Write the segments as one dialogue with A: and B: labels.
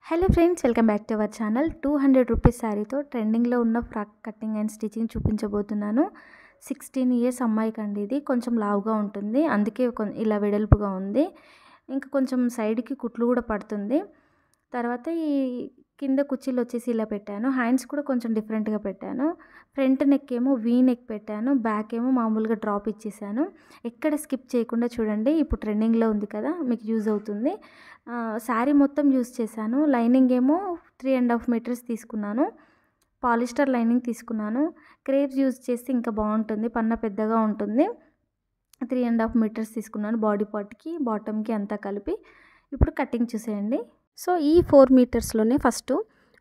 A: Hello friends, welcome back to our channel. 200 rupees శారీతో ట్రెండింగ్లో ఉన్న ఫ్రాక్ కటింగ్ అండ్ స్టిచ్చింగ్ చూపించబోతున్నాను. 16 ఇయర్స్ అమ్మాయికి అండి. ఇది కొంచెం లావుగా ఉంటుంది, అందుకే ఇలా వెడల్పుగా ఉంది. ఇంకా కొంచెం సైడ్కి కుట్లు కూడా పడుతుంది. తర్వాత ఈ కింద కుర్చీలు వచ్చేసి ఇలా పెట్టాను. హ్యాండ్స్ కూడా కొంచెం డిఫరెంట్గా పెట్టాను. ఫ్రంట్ నెక్ ఏమో వీ నెక్ పెట్టాను, బ్యాక్ ఏమో మామూలుగా డ్రాప్ ఇచ్చేసాను. ఎక్కడ స్కిప్ చేయకుండా చూడండి, ఇప్పుడు ట్రెండింగ్లో ఉంది కదా, మీకు యూజ్ అవుతుంది. శారీ మొత్తం యూజ్ చేశాను. లైనింగ్ ఏమో 3.5 మీటర్స్ తీసుకున్నాను. పాలిస్టర్ లైనింగ్ తీసుకున్నాను. క్రేప్స్ యూజ్ చేస్తే ఇంకా బాగుంటుంది, పన్న పెద్దగా ఉంటుంది. 3.5 మీటర్స్ తీసుకున్నాను బాడీ పార్ట్కి బాటమ్కి అంతా కలిపి. ఇప్పుడు కటింగ్ చూసేయండి. సో ఈ 4 మీటర్స్లోనే ఫస్ట్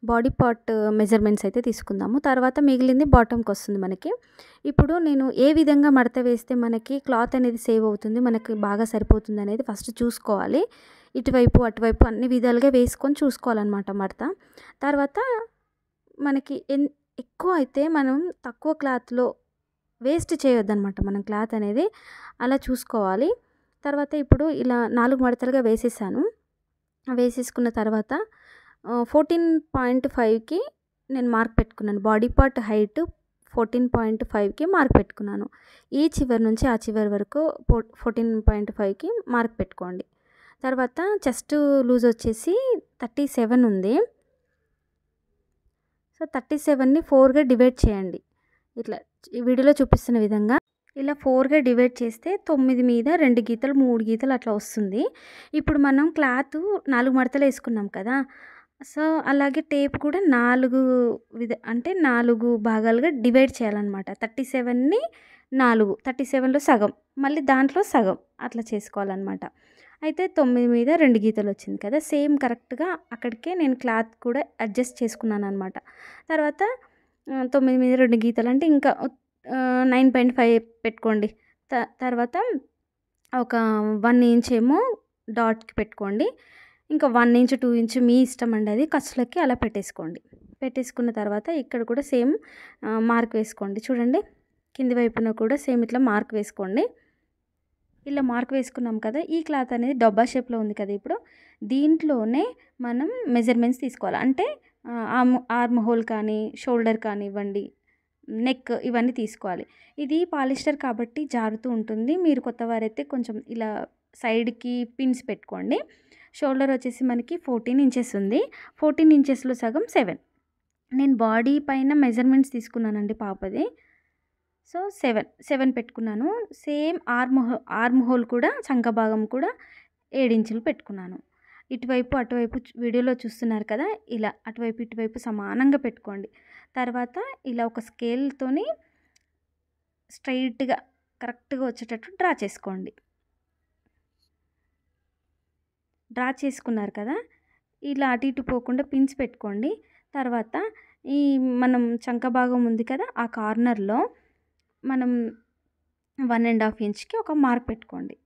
A: బాడీ పార్ట్ మెజర్మెంట్స్ అయితే తీసుకుందాము. తర్వాత మిగిలింది బాటమ్కి వస్తుంది మనకి. ఇప్పుడు నేను ఏ విధంగా మడత వేస్తే మనకి క్లాత్ అనేది సేవ్ అవుతుంది, మనకి బాగా సరిపోతుంది అనేది ఫస్ట్ చూసుకోవాలి. ఇటువైపు అటువైపు అన్ని విధాలుగా వేసుకొని చూసుకోవాలన్నమాట మడత. తర్వాత మనకి ఎక్కువ అయితే మనం తక్కువ క్లాత్లో వేస్ట్ చేయొద్దన్నమాట మనం క్లాత్ అనేది, అలా చూసుకోవాలి. తర్వాత ఇప్పుడు ఇలా 4 మడతలుగా వేసేసాను. వేసేసుకున్న తర్వాత 14.5కి నేను మార్క్ పెట్టుకున్నాను. బాడీ పార్ట్ హైట్ 14.5కి మార్క్ పెట్టుకున్నాను. ఈ చివరి నుంచి ఆ చివరి వరకు 14.5కి మార్క్ పెట్టుకోండి. తర్వాత చెస్ట్ లూజ్ వచ్చేసి 37 ఉంది. సో 37ని 4గా డివైడ్ చేయండి. ఇట్లా ఈ వీడియోలో చూపిస్తున్న విధంగా ఇలా 4గా డివైడ్ చేస్తే 9 మీద 2 గీతలు 3 గీతలు అట్లా వస్తుంది. ఇప్పుడు మనం క్లాత్ 4 మడతలు వేసుకున్నాం కదా, సో అలాగే టేప్ కూడా 4 భాగాలుగా డివైడ్ చేయాలన్నమాట. 37ని 4, 37లో సగం, మళ్ళీ దాంట్లో సగం, అట్లా చేసుకోవాలన్నమాట. అయితే 9 మీద 2 గీతలు వచ్చింది కదా, సేమ్ కరెక్ట్గా అక్కడికే నేను క్లాత్ కూడా అడ్జస్ట్ చేసుకున్నాను అనమాట. తర్వాత 9 మీద 2 గీతలు అంటే ఇంకా 9.5 పెట్టుకోండి. తర్వాత ఒక 1 ఇంచ్ ఏమో డాట్కి పెట్టుకోండి. ఇంకా 1 ఇంచ్ 2 ఇంచ్ మీ ఇష్టం అండి, అది ఖర్చులకి అలా పెట్టేసుకోండి. పెట్టేసుకున్న తర్వాత ఇక్కడ కూడా సేమ్ మార్క్ వేసుకోండి. చూడండి, కింది వైపున కూడా సేమ్ ఇట్లా మార్క్ వేసుకోండి. ఇలా మార్క్ వేసుకున్నాం కదా, ఈ క్లాత్ అనేది డబ్బా షేప్లో ఉంది కదా, ఇప్పుడు దీంట్లోనే మనం మెజర్మెంట్స్ తీసుకోవాలి. అంటే ఆర్మ్ హోల్ కానీ షోల్డర్ కానివ్వండి, నెక్, ఇవన్నీ తీసుకోవాలి. ఇది పాలిస్టర్ కాబట్టి జారుతూ ఉంటుంది. మీరు కొత్తవారైతే కొంచెం ఇలా సైడ్కి పిన్స్ పెట్టుకోండి. షోల్డర్ వచ్చేసి మనకి 14 ఇంచెస్ ఉంది. 14 ఇంచెస్లో సగం 7. నేను బాడీ పైన మెజర్మెంట్స్ తీసుకున్నానండి పాపది. సో 7 పెట్టుకున్నాను. సేమ్ ఆర్మ్ హోల్ కూడా, చంక భాగం కూడా 7 ఇంచులు పెట్టుకున్నాను. ఇటువైపు అటువైపు వీడియోలో చూస్తున్నారు కదా, ఇలా అటువైపు ఇటువైపు సమానంగా పెట్టుకోండి. తర్వాత ఇలా ఒక స్కేల్తోని స్ట్రైట్గా కరెక్ట్గా వచ్చేటట్టు డ్రా చేసుకోండి. డ్రా చేసుకున్నారు కదా, ఇలా అటు ఇటు పోకుండా పిన్స్ పెట్టుకోండి. తర్వాత ఈ మనం చంక భాగం ఉంది కదా, ఆ కార్నర్లో మనం 1.5 ఇంచ్కి ఒక మార్క్ పెట్టుకోండి.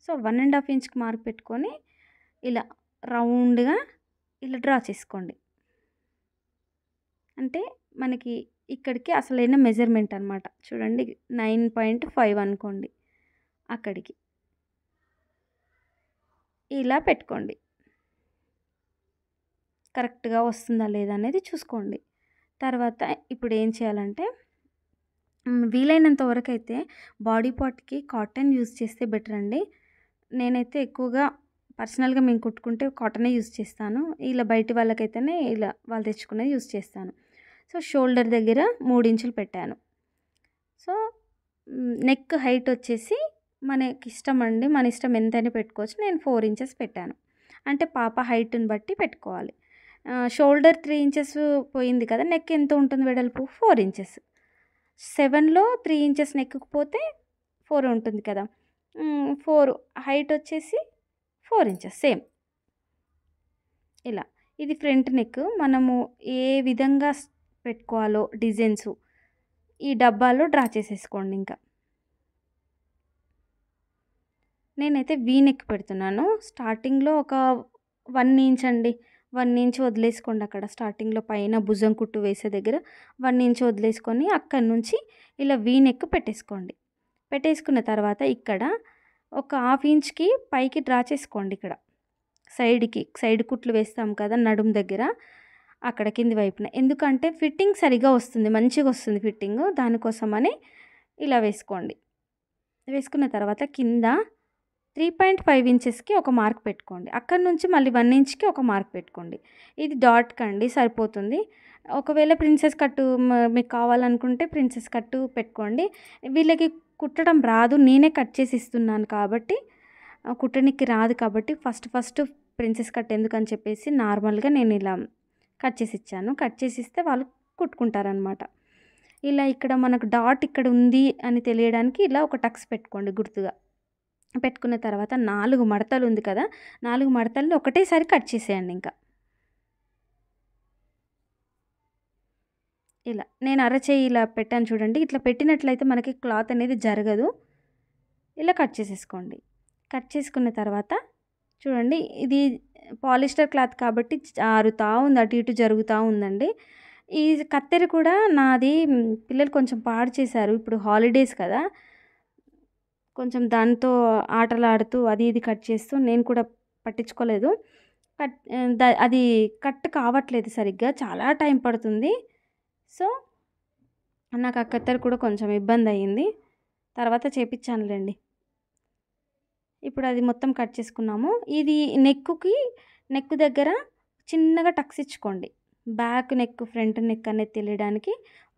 A: సో 1.5 ఇంచ్కి మార్క్ పెట్టుకొని ఇలా రౌండ్గా ఇలా డ్రా చేసుకోండి. అంటే మనకి ఇక్కడికి అసలైన మెజర్మెంట్ అనమాట. చూడండి, 9.5 అనుకోండి, అక్కడికి ఇలా పెట్టుకోండి. కరెక్ట్గా వస్తుందా లేదా అనేది చూసుకోండి. తర్వాత ఇప్పుడు ఏం చేయాలంటే, వీలైనంత వరకు అయితే బాడీ పార్ట్కి కాటన్ యూజ్ చేస్తే బెటర్ అండి. నేనైతే ఎక్కువగా పర్సనల్గా మేము కుట్టుకుంటే కాటనే యూజ్ చేస్తాను. ఇలా బయటి వాళ్ళకైతేనే ఇలా వాళ్ళు తెచ్చుకునేది యూజ్ చేస్తాను. సో షోల్డర్ దగ్గర 3 ఇంచులు పెట్టాను. సో నెక్ హైట్ వచ్చేసి మనకి ఇష్టం అండి, మన ఇష్టం ఎంతైనా పెట్టుకోవచ్చు. నేను 4 ఇంచెస్ పెట్టాను. అంటే పాప హైట్ని బట్టి పెట్టుకోవాలి. షోల్డర్ 3 ఇంచెస్ పోయింది కదా, నెక్ ఎంత ఉంటుంది వెడల్పు? 4 ఇంచెస్. 7లో 3 ఇంచెస్ నెక్కు పోతే 4 ఉంటుంది కదా, 4 హైట్ వచ్చేసి 4 ఇంచెస్ సేమ్. ఇలా ఇది ఫ్రంట్ నెక్. మనము ఏ విధంగా పెట్టుకోవాలో డిజైన్స్ ఈ డబ్బాలో డ్రా చేసేసుకోండి. ఇంకా నేనైతే వీ నెక్ పెడుతున్నాను. స్టార్టింగ్లో ఒక 1 ఇంచ్ అండి, 1 ఇంచ్ వదిలేసుకోండి. అక్కడ స్టార్టింగ్లో పైన భుజం కుట్టు వేసే దగ్గర 1 ఇంచ్ వదిలేసుకొని అక్కడి నుంచి ఇలా వీ నెక్ పెట్టేసుకోండి. పెట్టేసుకున్న తర్వాత ఇక్కడ ఒక 1/2 ఇంచ్కి పైకి డ్రా చేసుకోండి. ఇక్కడ సైడ్ కుట్లు వేస్తాం కదా నడుము దగ్గర, అక్కడ కింది వైపున. ఎందుకంటే ఫిట్టింగ్ సరిగా వస్తుంది, మంచిగా వస్తుంది ఫిట్టింగ్. దానికోసమని ఇలా వేసుకోండి. వేసుకున్న తర్వాత కింద 3.5 ఇంచెస్కి ఒక మార్క్ పెట్టుకోండి. అక్కడి నుంచి మళ్ళీ 1 ఇంచ్కి ఒక మార్క్ పెట్టుకోండి. ఇది డాట్ కండి, సరిపోతుంది. ఒకవేళ ప్రిన్సెస్ కట్టు మీకు కావాలనుకుంటే ప్రిన్సెస్ కట్టు పెట్టుకోండి. వీళ్ళకి కుట్టడం రాదు, నేనే కట్ చేసి ఇస్తున్నాను కాబట్టి, కుట్టనికి రాదు కాబట్టి ఫస్ట్ ప్రిన్సెస్ కట్ ఎందుకని చెప్పేసి నార్మల్గా నేను ఇలా కట్ చేసి ఇచ్చాను. కట్ చేసి ఇస్తే వాళ్ళు కుట్టుకుంటారనమాట. ఇలా ఇక్కడ మనకు డాట్ ఇక్కడ ఉంది అని తెలియడానికి ఇలా ఒక టక్స్ పెట్టుకోండి గుర్తుగా. పెట్టుకున్న తర్వాత 4 మడతలు ఉంది కదా, 4 మడతల్ని ఒకటేసారి కట్ చేసేయండి. ఇంకా ఇలా నేను అరచేయి ఇలా పెట్టాను చూడండి. ఇట్లా పెట్టినట్లయితే మనకి క్లాత్ అనేది జరగదు. ఇలా కట్ చేసేసుకోండి. కట్ చేసుకున్న తర్వాత చూడండి, ఇది పాలిస్టర్ క్లాత్ కాబట్టి జారుతూ ఉంది, అటు ఇటు జరుగుతూ ఉందండి. ఈ కత్తెర కూడా నాది పిల్లలు కొంచెం పాడు చేశారు. ఇప్పుడు హాలిడేస్ కదా, కొంచెం దాంతో ఆటలాడుతూ అది ఇది కట్ చేస్తూ నేను కూడా పట్టించుకోలేదు. అది కట్ కావట్లేదు సరిగ్గా, చాలా టైం పడుతుంది. సో నాకు ఆ కత్తెర కూడా కొంచెం ఇబ్బంది అయ్యింది. తర్వాత చేపించానులేండి. ఇప్పుడు అది మొత్తం కట్ చేసుకున్నాము. ఇది నెక్ దగ్గర చిన్నగా టక్స్ ఇచ్చుకోండి. బ్యాక్ నెక్, ఫ్రంట్ నెక్ అనేది తెలియడానికి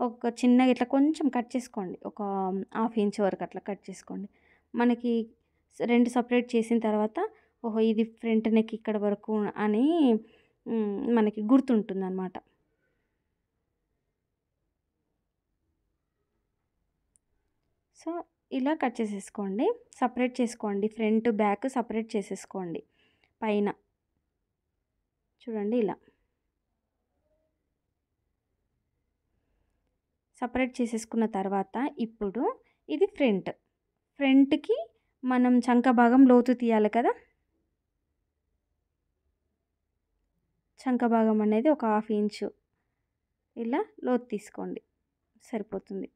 A: ఒక చిన్నగా ఇట్లా కొంచెం కట్ చేసుకోండి. ఒక 1/2 ఇంచ్ వరకు అట్లా కట్ చేసుకోండి. మనకి 2 సపరేట్ చేసిన తర్వాత ఓహో ఇది ఫ్రంట్ నెక్ ఇక్కడ వరకు అని మనకి గుర్తుంటుంది అన్నమాట. సో ఇలా కట్ చేసేసుకోండి, సపరేట్ చేసుకోండి. ఫ్రంట్ బ్యాక్ సపరేట్ చేసేసుకోండి. పైన చూడండి ఇలా సపరేట్ చేసేసుకున్న తర్వాత ఇప్పుడు ఇది ఫ్రంట్కి మనం చంక భాగం లోతు తీయాలి కదా. చంక భాగం అనేది ఒక 1/2 ఇంచు ఇలా లోతు తీసుకోండి, సరిపోతుంది.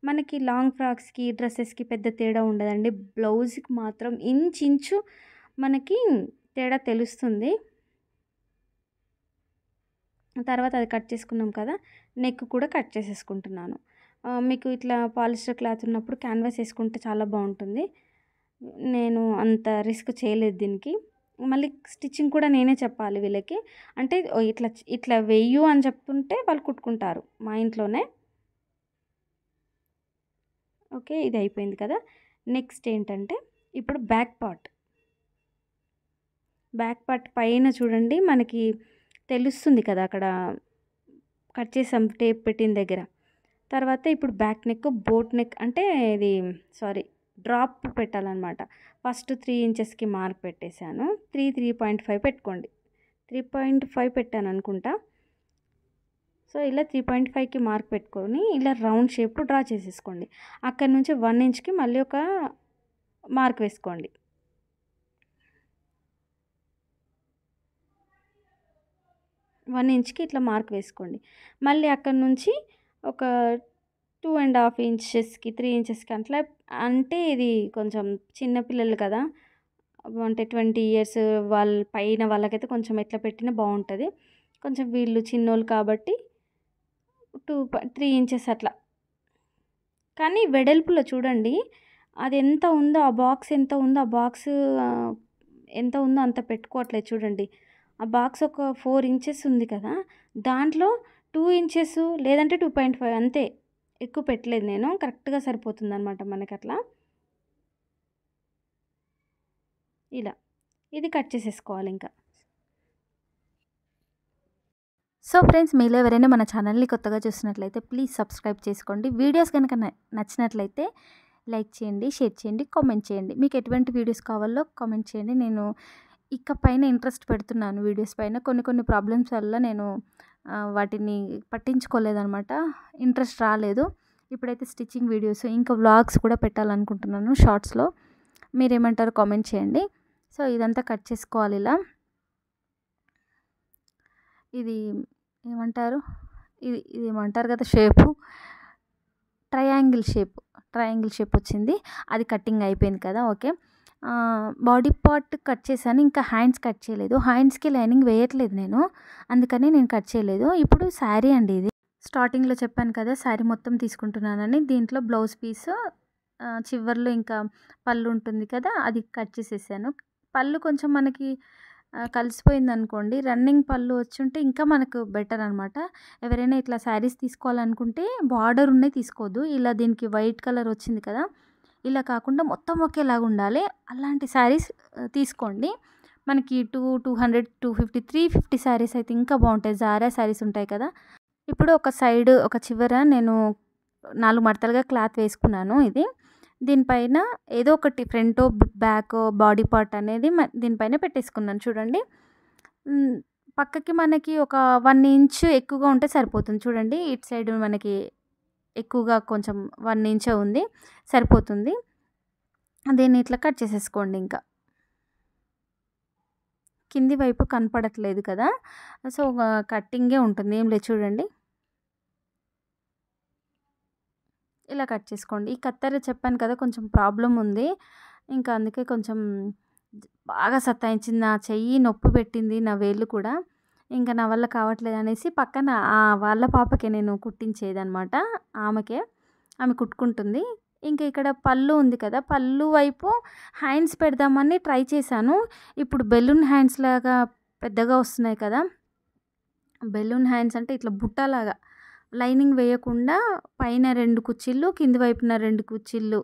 A: మనకి లాంగ్ ఫ్రాక్స్కి, డ్రెస్సెస్కి పెద్ద తేడా ఉండదండి. బ్లౌజ్కి మాత్రం ఇంచు మనకి తేడా తెలుస్తుంది. తర్వాత అది కట్ చేసుకున్నాం కదా, నెక్ కూడా కట్ చేసేసుకుంటున్నాను. మీకు ఇట్లా పాలిస్టర్ క్లాత్ ఉన్నప్పుడు క్యాన్వాస్ వేసుకుంటే చాలా బాగుంటుంది. నేను అంత రిస్క్ చేయలేదు దీనికి. మళ్ళీ స్టిచ్చింగ్ కూడా నేనే చెప్పాలి వీళ్ళకి. అంటే ఇట్లా వెయ్యు అని చెప్తుంటే వాళ్ళు కుట్టుకుంటారు మా ఇంట్లోనే. ఓకే, ఇది అయిపోయింది కదా. నెక్స్ట్ ఏంటంటే ఇప్పుడు బ్యాక్ పార్ట్ పైన చూడండి మనకి తెలుస్తుంది కదా, అక్కడ కట్ చేసాం టేప్ పెట్టిన దగ్గర. తర్వాత ఇప్పుడు బ్యాక్ నెక్, బోట్ నెక్ అంటే ఇది డ్రాప్ పెట్టాలన్నమాట. ఫస్ట్ 3 ఇంచెస్కి మార్క్ పెట్టేశాను. 3.5 పెట్టుకోండి. 3.5 పెట్టాను అనుకుంటా. సో ఇలా 3.5కి మార్క్ పెట్టుకొని ఇలా రౌండ్ షేప్ డ్రా చేసేసుకోండి. అక్కడ నుంచి 1 ఇంచ్కి మళ్ళీ ఒక మార్క్ వేసుకోండి. వన్ ఇంచ్కి ఇట్లా మార్క్ వేసుకోండి. మళ్ళీ అక్కడ నుంచి ఒక 2.5 ఇంచెస్కి, 3 ఇంచెస్కి అట్లా. అంటే ఇది కొంచెం చిన్నపిల్లలు కదా, అంటే 20 ఇయర్స్ వాళ్ళ పైన వాళ్ళకైతే కొంచెం ఎట్లా పెట్టినా బాగుంటుంది. కొంచెం వీళ్ళు చిన్నోళ్ళు కాబట్టి 3 ఇంచెస్ అట్లా. కానీ వెడల్పులో చూడండి, అది ఎంత ఉందో ఆ బాక్స్ ఎంత ఉందో అంత పెట్టుకోవట్లేదు చూడండి. ఆ బాక్స్ ఒక 4 ఇంచెస్ ఉంది కదా, దాంట్లో 2 ఇంచెస్ లేదంటే 2.5 అంతే, ఎక్కువ పెట్టలేదు నేను. కరెక్ట్గా సరిపోతుంది అనమాట మనకి అట్లా. ఇలా ఇది కట్ చేసేసుకోవాలి ఇంకా.
B: సో ఫ్రెండ్స్, మీలో ఎవరైనా మన ఛానల్ని కొత్తగా చూసినట్లయితే ప్లీజ్ సబ్స్క్రైబ్ చేసుకోండి. వీడియోస్ కనుక నచ్చినట్లయితే లైక్ చేయండి, షేర్ చేయండి, కామెంట్ చేయండి. మీకు ఎటువంటి వీడియోస్ కావాలో కామెంట్ చేయండి. నేను ఇకపైన ఇంట్రెస్ట్ పెడుతున్నాను వీడియోస్ పైన. కొన్ని ప్రాబ్లమ్స్ వల్ల నేను వాటిని పట్టించుకోలేదన్నమాట, ఇంట్రెస్ట్ రాలేదు. ఇప్పుడైతే స్టిచ్చింగ్ వీడియోస్ ఇంకా వ్లాగ్స్ కూడా పెట్టాలనుకుంటున్నాను షార్ట్స్లో. మీరేమంటారో కామెంట్ చేయండి. సో ఇదంతా కట్ చేసుకోవాలి ఇలా. ఇది ఏమంటారు కదా షేపు, ట్రయాంగిల్ షేప్ వచ్చింది. అది కటింగ్ అయిపోయింది కదా. ఓకే, బాడీ పార్ట్ కట్ చేశాను, ఇంకా హ్యాండ్స్ కట్ చేయలేదు. హ్యాండ్స్కి లైనింగ్ వేయట్లేదు నేను, అందుకని నేను కట్ చేయలేదు. ఇప్పుడు శారీ అండి ఇది. స్టార్టింగ్లో చెప్పాను కదా శారీ మొత్తం తీసుకుంటున్నానని. దీంట్లో బ్లౌజ్ పీస్ చివర్లో ఇంకా పళ్ళు ఉంటుంది కదా, అది కట్ చేసేసాను. పళ్ళు కొంచెం మనకి కలిసిపోయింది అనుకోండి, రన్నింగ్ పళ్ళు వచ్చుంటే ఇంకా మనకు బెటర్ అనమాట. ఎవరైనా ఇట్లా శారీస్ తీసుకోవాలనుకుంటే బార్డర్ ఉన్నాయి తీసుకోవద్దు. ఇలా దీనికి వైట్ కలర్ వచ్చింది కదా, ఇలా కాకుండా మొత్తం ఒకేలాగా ఉండాలి, అలాంటి శారీస్ తీసుకోండి. మనకి 200, 250, 350 శారీస్ అయితే ఇంకా బాగుంటాయి. జారా శారీస్ ఉంటాయి కదా. ఇప్పుడు ఒక సైడ్ ఒక చివర నేను 4 మడతలుగా క్లాత్ వేసుకున్నాను. ఇది దీనిపైన ఏదో ఒకటి ఫ్రంట్ బ్యాక్ బాడీ పార్ట్ అనేది దీనిపైన పెట్టేసుకున్నాను. చూడండి, పక్కకి మనకి ఒక 1 ఇంచ్ ఎక్కువగా ఉంటే సరిపోతుంది. చూడండి, ఇటు సైడ్ మనకి ఎక్కువగా కొంచెం 1 ఇంచే ఉంది, సరిపోతుంది. దీన్ని ఇట్లా కట్ చేసేసుకోండి. ఇంకా కింది వైపు కనపడట్లేదు కదా, సో కట్టింగే ఉంటుంది, ఏం లేదు. చూడండి, ఇలా కట్ చేసుకోండి. ఈ కత్తెర చెప్పాను కదా కొంచెం ప్రాబ్లం ఉంది, ఇంకా అందుకే కొంచెం బాగా సతాయించింది. నా చెయ్యి నొప్పి పెట్టింది, నా వేళ్ళు కూడా. ఇంకా నా వల్ల కావట్లేదు అనేసి పక్కన వాళ్ళ పాపకే నేను కుట్టించేదనమాట. ఆమె కుట్టుకుంటుంది. ఇంకా ఇక్కడ పళ్ళు ఉంది కదా, పళ్ళు వైపు హ్యాండ్స్ పెడదామని ట్రై చేశాను. ఇప్పుడు బెలూన్ హ్యాండ్స్ లాగా పెద్దగా వస్తున్నాయి కదా. బెలూన్ హ్యాండ్స్ అంటే ఇట్లా బుట్టలాగా లైనింగ్ వేయకుండా పైన 2 కుచ్చిళ్ళు, కింది వైపున 2 కుచ్చిళ్ళు,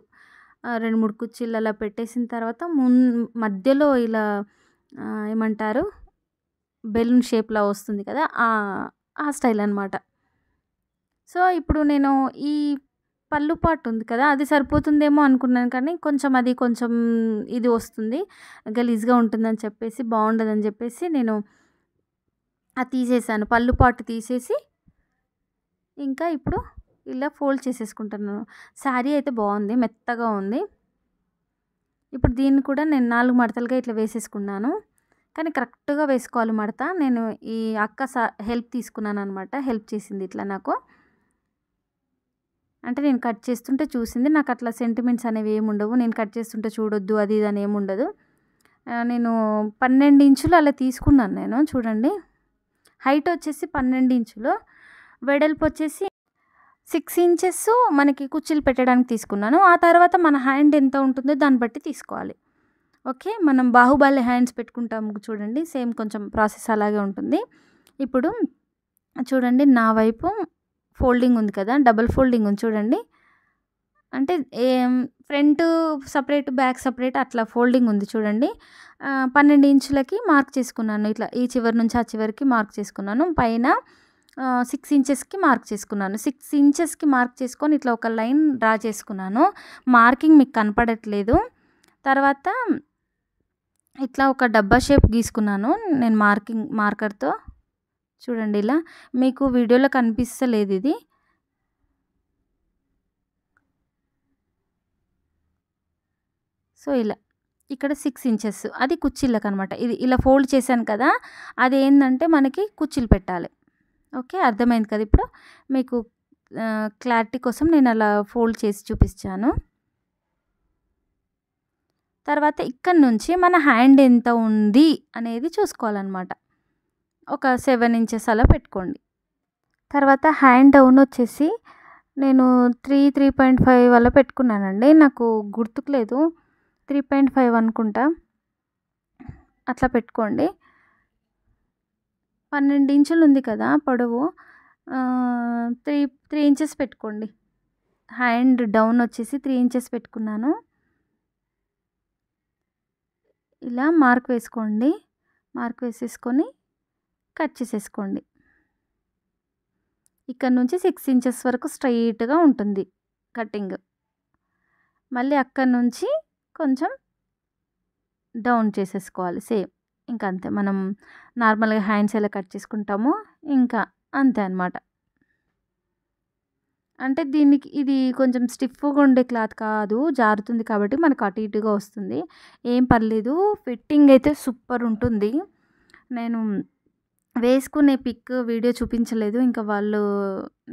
B: 2-3 కుచ్చిళ్ళు అలా పెట్టేసిన తర్వాత మధ్యలో ఇలా ఏమంటారు, బెలూన్ షేప్లా వస్తుంది కదా, ఆ స్టైల్ అనమాట. సో ఇప్పుడు నేను ఈ పళ్ళు పార్ట్ ఉంది కదా, అది సరిపోతుందేమో అనుకున్నాను, కానీ కొంచెం ఇది వస్తుంది, గలీజ్గా ఉంటుందని చెప్పేసి, బాగుండదని చెప్పేసి నేను అది తీసేసాను. పళ్ళు పార్ట్ తీసేసి ఇంకా ఇప్పుడు ఇలా ఫోల్డ్ చేసేసుకుంటున్నాను. శారీ అయితే బాగుంది, మెత్తగా ఉంది. ఇప్పుడు దీన్ని కూడా నేను 4 మడతలుగా ఇట్లా వేసేసుకున్నాను, కానీ కరెక్ట్గా వేసుకోవాలి మడత. నేను ఈ అక్క హెల్ప్ తీసుకున్నాను అనమాట, హెల్ప్ చేసింది ఇట్లా నాకు. అంటే నేను కట్ చేస్తుంటే చూసింది. నాకు అట్లా సెంటిమెంట్స్ అనేవి ఏమి ఉండవు, నేను కట్ చేస్తుంటే చూడొద్దు అది ఇది అని ఏముండదు. నేను 12 ఇంచులు అలా తీసుకున్నాను నేను. చూడండి, హైట్ వచ్చేసి 12 ఇంచులు, వెడల్పు వచ్చేసి 6 ఇంచెస్ మనకి కుర్చీలు పెట్టడానికి తీసుకున్నాను. ఆ తర్వాత మన హ్యాండ్ ఎంత ఉంటుందో దాన్ని బట్టి తీసుకోవాలి. ఓకే, మనం బాహుబలి హ్యాండ్స్ పెట్టుకుంటాము చూడండి, సేమ్ కొంచెం ప్రాసెస్ అలాగే ఉంటుంది. ఇప్పుడు చూడండి, నా వైపు ఫోల్డింగ్ ఉంది కదా, డబుల్ ఫోల్డింగ్ ఉంది చూడండి. అంటే ఫ్రంట్ సపరేట్ బ్యాక్ సపరేట్ అట్లా ఫోల్డింగ్ ఉంది చూడండి. 12 ఇంచులకి మార్క్ చేసుకున్నాను. ఇట్లా ఈ చివరి నుంచి ఆ చివరికి మార్క్ చేసుకున్నాను. పైన 6 ఇంచెస్కి మార్క్ చేసుకున్నాను. 6 ఇంచెస్కి మార్క్ చేసుకొని ఇట్లా ఒక లైన్ డ్రా చేసుకున్నాను. మార్కింగ్ మీకు కనపడట్లేదు. తర్వాత ఇట్లా ఒక డబ్బా షేప్ గీసుకున్నాను నేను మార్కర్తో. చూడండి, ఇలా మీకు వీడియోలో కనిపిస్తలేదు ఇది. సో ఇలా ఇక్కడ 6 ఇంచెస్ అది కుర్చీలకు అనమాట. ఇది ఇలా ఫోల్డ్ చేశాను కదా, అది ఏంటంటే మనకి కుర్చీలు పెట్టాలి. ఓకే, అర్థమైంది కదా. ఇప్పుడు మీకు క్లారిటీ కోసం నేను అలా ఫోల్డ్ చేసి చూపించాను. తర్వాత ఇక్కడ నుంచి మన హ్యాండ్ ఎంత ఉంది అనేది చూసుకోవాలన్నమాట. ఒక 7 ఇంచెస్ అలా పెట్టుకోండి. తర్వాత హ్యాండ్ డౌన్ వచ్చేసి నేను 3.5 అలా పెట్టుకున్నానండి, నాకు గుర్తుకులేదు, 3.5 అనుకుంటా. అట్లా పెట్టుకోండి. 12 ఇంచులు ఉంది కదా పొడవు, 3 ఇంచెస్ పెట్టుకోండి. హ్యాండ్ డౌన్ వచ్చేసి 3 ఇంచెస్ పెట్టుకున్నాను. ఇలా మార్క్ వేసుకోండి. మార్క్ వేసేసుకొని కట్ చేసేసుకోండి. ఇక్కడ నుంచి 6 ఇంచెస్ వరకు స్ట్రైట్గా ఉంటుంది కటింగ్. మళ్ళీ అక్కడ నుంచి కొంచెం డౌన్ చేసేసుకోవాలి సేమ్. ఇంకా అంతే, మనం నార్మల్గా హ్యాండ్స్ ఎలా కట్ చేసుకుంటామో ఇంకా అంతే అన్నమాట. అంటే దీనికి ఇది కొంచెం స్టిఫ్గా ఉండే క్లాత్ కాదు, జారుతుంది కాబట్టి మనకు అటు ఇటుగా వస్తుంది, ఏం పర్లేదు. ఫిట్టింగ్ అయితే సూపర్ ఉంటుంది. నేను వేసుకునే పిక్ వీడియో చూపించలేదు, ఇంకా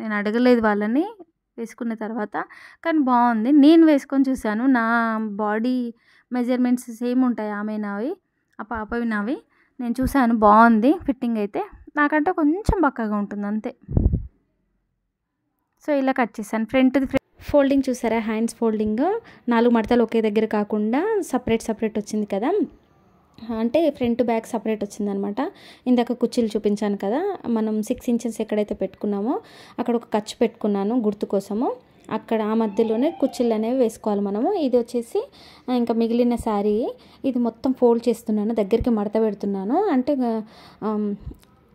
B: నేను అడగలేదు వాళ్ళని, వేసుకున్న తర్వాత కానీ బాగుంది. నేను వేసుకొని చూశాను. నా బాడీ మెజర్మెంట్స్ సేమ్ ఉంటాయి ఆమె నావి, ఆ పాపవి నావి. నేను చూశాను బాగుంది ఫిట్టింగ్ అయితే. నాకంటే కొంచెం బక్కగా ఉంటుంది అంతే. సో ఇలా కట్ చేశాను. ఫ్రంట్ది
A: ఫోల్డింగ్ చూసారా, హ్యాండ్స్ ఫోల్డింగ్ 4 మడతలు ఒకే దగ్గర కాకుండా సపరేట్ వచ్చింది కదా, అంటే ఫ్రంట్ బ్యాక్ సపరేట్ వచ్చిందనమాట. ఇందాక కుర్చీలు చూపించాను కదా, మనం 6 ఇంచెస్ ఎక్కడైతే పెట్టుకున్నామో అక్కడ ఒక ఖర్చు పెట్టుకున్నాను గుర్తు కోసము. అక్కడ ఆ మధ్యలోనే కుర్చీలు అనేవి వేసుకోవాలి మనము. ఇది వచ్చేసి ఇంకా మిగిలిన శారీ, ఇది మొత్తం ఫోల్డ్ చేస్తున్నాను, దగ్గరికి మడత పెడుతున్నాను. అంటే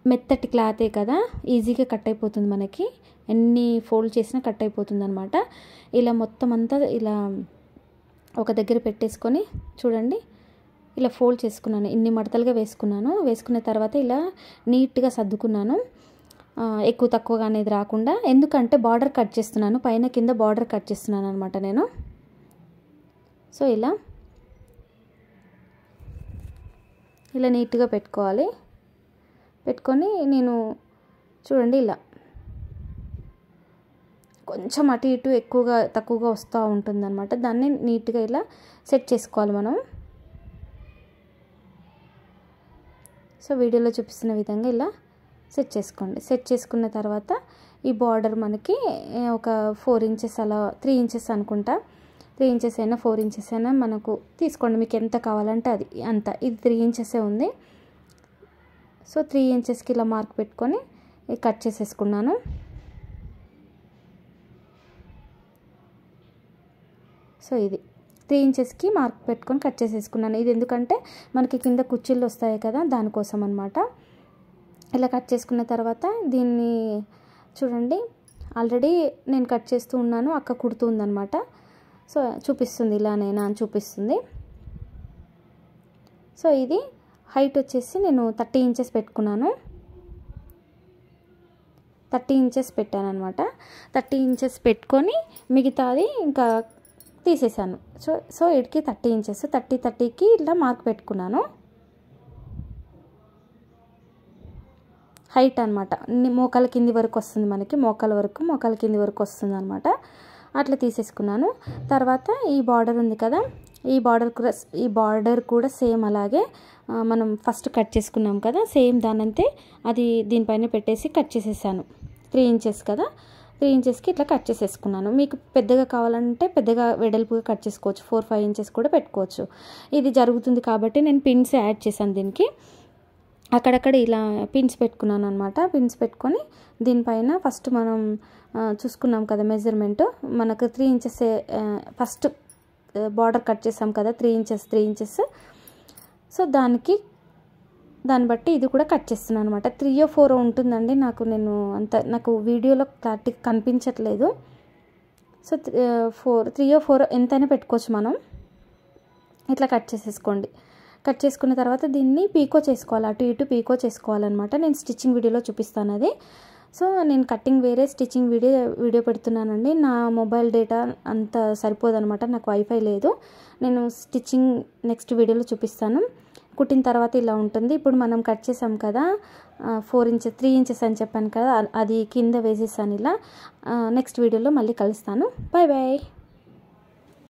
A: మెత్తటి క్లాతే కదా, ఈజీగా కట్ అయిపోతుంది మనకి, ఎన్ని ఫోల్డ్ చేసినా కట్ అయిపోతుంది అనమాట. ఇలా మొత్తం అంతా ఇలా ఒక దగ్గర పెట్టేసుకొని చూడండి, ఇలా ఫోల్డ్ చేసుకున్నాను, ఇన్ని మడతలుగా వేసుకున్నాను. వేసుకున్న తర్వాత ఇలా నీట్గా సర్దుకున్నాను, ఎక్కువ తక్కువగా అనేది రాకుండా. ఎందుకంటే బార్డర్ కట్ చేస్తున్నాను, పైన కింద బార్డర్ కట్ చేస్తున్నాను అనమాట నేను. సో ఇలా నీట్గా పెట్టుకోవాలి. పెట్టుకొని నేను చూడండి ఇలా కొంచెం అటు ఇటు ఎక్కువగా తక్కువగా వస్తూ ఉంటుందన్నమాట. దాన్ని నీట్గా ఇలా సెట్ చేసుకోవాలి మనం. సో వీడియోలో చూపిస్తున్న విధంగా ఇలా సెట్ చేసుకోండి. సెట్ చేసుకున్న తర్వాత ఈ బార్డర్ మనకి ఒక 4 ఇంచెస్ అలా, 3 ఇంచెస్ అనుకుంటా, 3 ఇంచెస్ అయినా 4 ఇంచెస్ అయినా మనకు తీసుకోండి, మీకు ఎంత కావాలంటే అది అంత. ఇది 3 ఇంచెసే ఉంది. సో 3 ఇంచెస్కి ఇలా మార్క్ పెట్టుకొని కట్ చేసేసుకున్నాను. సో ఇది 3 ఇంచెస్కి మార్క్ పెట్టుకొని కట్ చేసేసుకున్నాను. ఇది ఎందుకంటే మనకి కింద కుర్చీలు వస్తాయి కదా, దానికోసం అనమాట. ఇలా కట్ చేసుకున్న తర్వాత దీన్ని చూడండి, ఆల్రెడీ నేను కట్ చేస్తూ ఉన్నాను, అక్క కుడుతుందనమాట. సో చూపిస్తుంది ఇలా నేనా అని చూపిస్తుంది. సో ఇది హైట్ వచ్చేసి నేను 30 ఇంచెస్ పెట్టుకున్నాను, 30 ఇంచెస్ పెట్టాను అనమాట. 30 ఇంచెస్ పెట్టుకొని మిగతాది ఇంకా తీసేసాను. సో ఇటుకి 30 ఇంచెస్, 30కి ఇలా మార్క్ పెట్టుకున్నాను. హైట్ అనమాట, మోకాల కింది వరకు వస్తుంది మనకి, మోకాల కింది వరకు వస్తుంది అనమాట. అట్లా తీసేసుకున్నాను. తర్వాత ఈ బార్డర్ ఉంది కదా, ఈ బార్డర్ కూడా సేమ్ అలాగే మనం ఫస్ట్ కట్ చేసుకున్నాం కదా, సేమ్ దానంతే అది దీనిపైన పెట్టేసి కట్ చేసేసాను. 3 ఇంచెస్ కదా, 3 ఇంచెస్కి ఇట్లా కట్ చేసేసుకున్నాను. మీకు పెద్దగా కావాలంటే పెద్దగా వెడల్పుగా కట్ చేసుకోవచ్చు, 4-5 ఇంచెస్ కూడా పెట్టుకోవచ్చు. ఇది జరుగుతుంది కాబట్టి నేను పిన్స్ యాడ్ చేశాను దీనికి. అక్కడక్కడ ఇలా పిన్స్ పెట్టుకున్నాను అనమాట. పిన్స్ పెట్టుకొని దీనిపైన ఫస్ట్ మనం చూసుకున్నాం కదా మెజర్మెంట్, మనకు 3 ఇంచెస్ ఫస్ట్ బార్డర్ కట్ చేసాం కదా, 3 ఇంచెస్. సో దాన్ని బట్టి ఇది కూడా కట్ చేస్తున్నాను అనమాట. 3 or 4 ఉంటుందండి, నాకు వీడియోలో క్లారిటీ కనిపించట్లేదు. సో 3 or 4 ఎంతైనా పెట్టుకోవచ్చు మనం. ఇట్లా కట్ చేసేసుకోండి. కట్ చేసుకున్న తర్వాత దీన్ని పీకో చేసుకోవాలి, అటు ఇటు పీకో చేసుకోవాలన్నమాట. నేను స్టిచ్చింగ్ వీడియోలో చూపిస్తాను అది. సో నేను కట్టింగ్ వేరే, స్టిచ్చింగ్ వీడియో పెడుతున్నానండి. నా మొబైల్ డేటా అంత సరిపోదన్నమాట, నాకు వైఫై లేదు. నేను స్టిచ్చింగ్ నెక్స్ట్ వీడియోలో చూపిస్తాను. కుట్టిన తర్వాత ఇలా ఉంటుంది. ఇప్పుడు మనం కట్ చేసాం కదా 3 ఇంచెస్ అని చెప్పాను కదా, అది కింద వేసేసాను ఇలా. నెక్స్ట్ వీడియోలో మళ్ళీ కలుస్తాను. Bye bye.